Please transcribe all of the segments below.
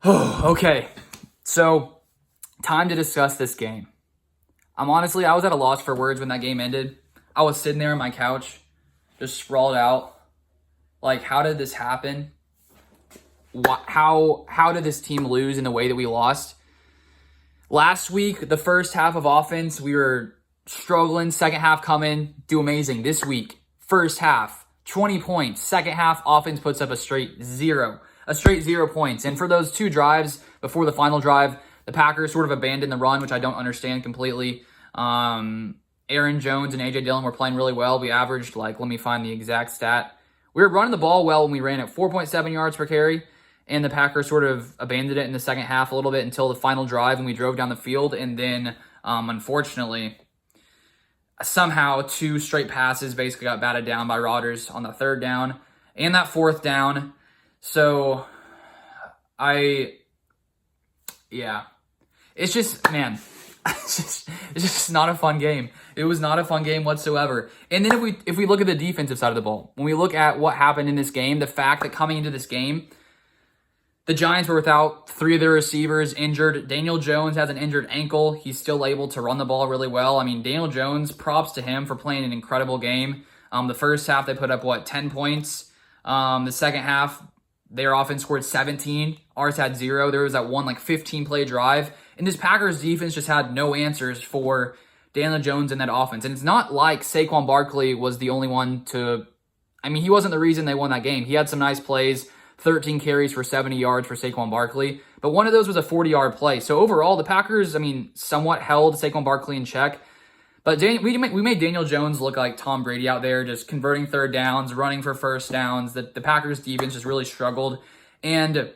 Okay, so time to discuss this game. I was at a loss for words when that game ended. I was sitting there on my couch, just sprawled out. Like, how did this happen? How did this team lose in the way that we lost? Last week, the first half of offense, we were struggling. Second half come in, do amazing. This week, first half, 20 points. Second half, offense puts up a straight 0 points. And for those two drives before the final drive, the Packers sort of abandoned the run, which I don't understand completely. Aaron Jones and A.J. Dillon were playing really well. We averaged, let me find the exact stat. We were running the ball well when we ran at 4.7 yards per carry, and the Packers sort of abandoned it in the second half a little bit until the final drive when we drove down the field. And then, unfortunately, somehow 2 straight passes basically got batted down by Rodgers on the third down and that fourth down. So, it's just, man, it's just not a fun game. It was not a fun game whatsoever. And then if we look at the defensive side of the ball, when we look at what happened in this game, the fact that coming into this game, the Giants were without 3 of their receivers injured. Daniel Jones has an injured ankle. He's still able to run the ball really well. I mean, Daniel Jones, props to him for playing an incredible game. The first half, they put up, 10 points. The second half, their offense scored 17. Ours had 0. There was that one 15-play drive. And this Packers defense just had no answers for Daniel Jones in that offense. And it's not like Saquon Barkley was the only one he wasn't the reason they won that game. He had some nice plays, 13 carries for 70 yards for Saquon Barkley. But one of those was a 40-yard play. So overall, the Packers, somewhat held Saquon Barkley in check. But we made Daniel Jones look like Tom Brady out there, just converting third downs, running for first downs. The Packers defense just really struggled. And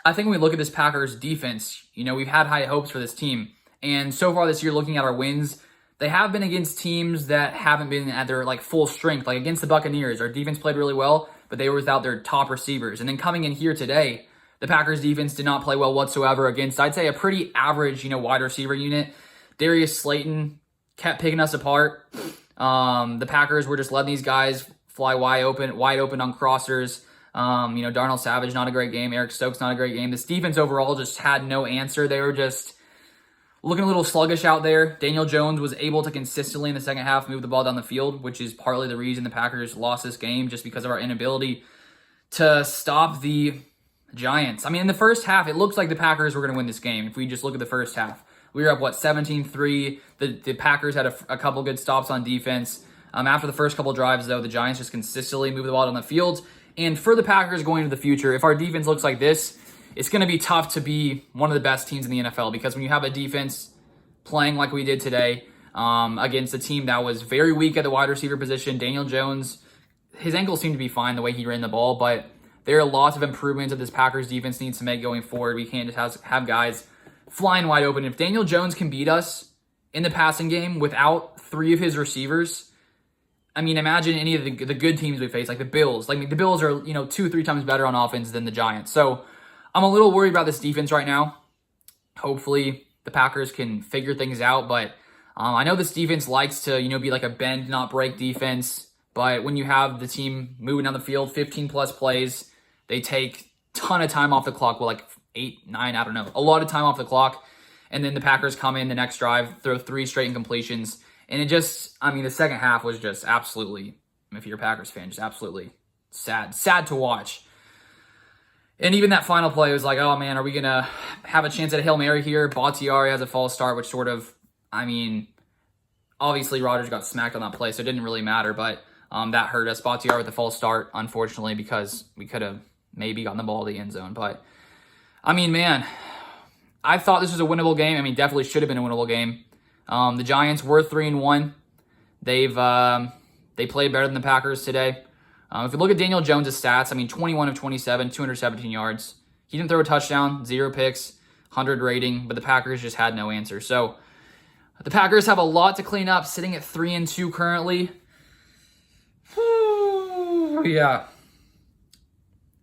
I think when we look at this Packers defense, we've had high hopes for this team. And so far this year, looking at our wins, they have been against teams that haven't been at their full strength. Like against the Buccaneers, our defense played really well, but they were without their top receivers. And then coming in here today, the Packers defense did not play well whatsoever against, I'd say, a pretty average, wide receiver unit. Darius Slayton kept picking us apart. The Packers were just letting these guys fly wide open on crossers. Darnell Savage, not a great game. Eric Stokes, not a great game. This defense overall just had no answer. They were just looking a little sluggish out there. Daniel Jones was able to consistently in the second half move the ball down the field, which is partly the reason the Packers lost this game, just because of our inability to stop the Giants. In the first half, it looks like the Packers were going to win this game if we just look at the first half. We were up, 17-3. The Packers had a couple good stops on defense. After the first couple drives, though, the Giants just consistently moved the ball down the field. And for the Packers going into the future, if our defense looks like this, it's going to be tough to be one of the best teams in the NFL, because when you have a defense playing like we did today against a team that was very weak at the wide receiver position, Daniel Jones, his ankles seem to be fine the way he ran the ball, but there are lots of improvements that this Packers defense needs to make going forward. We can't just have guys flying wide open. If Daniel Jones can beat us in the passing game without 3 of his receivers, imagine any of the good teams we face, like the Bills. The Bills are, 2-3 times better on offense than the Giants. So I'm a little worried about this defense right now. Hopefully the Packers can figure things out, but I know this defense likes to, be like a bend, not break defense. But when you have the team moving down the field, 15-plus plays, they take a ton of time off the clock. 8, 9, I don't know. A lot of time off the clock. And then the Packers come in the next drive, throw 3 straight incompletions. And it just, the second half was just absolutely, if you're a Packers fan, just absolutely sad. Sad to watch. And even that final play was oh man, are we going to have a chance at a Hail Mary here? Bakhtiari has a false start, which sort of, obviously Rodgers got smacked on that play, so it didn't really matter, but that hurt us. Bakhtiari with the false start, unfortunately, because we could have maybe gotten the ball to the end zone. But, man, I thought this was a winnable game. Definitely should have been a winnable game. The Giants were 3-1. They played better than the Packers today. If you look at Daniel Jones' stats, 21 of 27, 217 yards. He didn't throw a touchdown, 0 picks, 100 rating, but the Packers just had no answer. So the Packers have a lot to clean up, sitting at 3-2 currently. Yeah.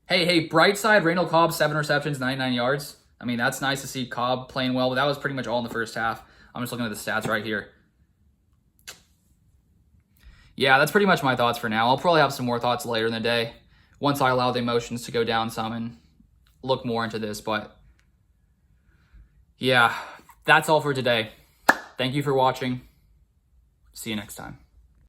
Hey, bright side, Randall Cobb, 7 receptions, 99 yards. That's nice to see Cobb playing well, but that was pretty much all in the first half. I'm just looking at the stats right here. Yeah, that's pretty much my thoughts for now. I'll probably have some more thoughts later in the day once I allow the emotions to go down some and look more into this. But Yeah, that's all for today. Thank you for watching. See you next time.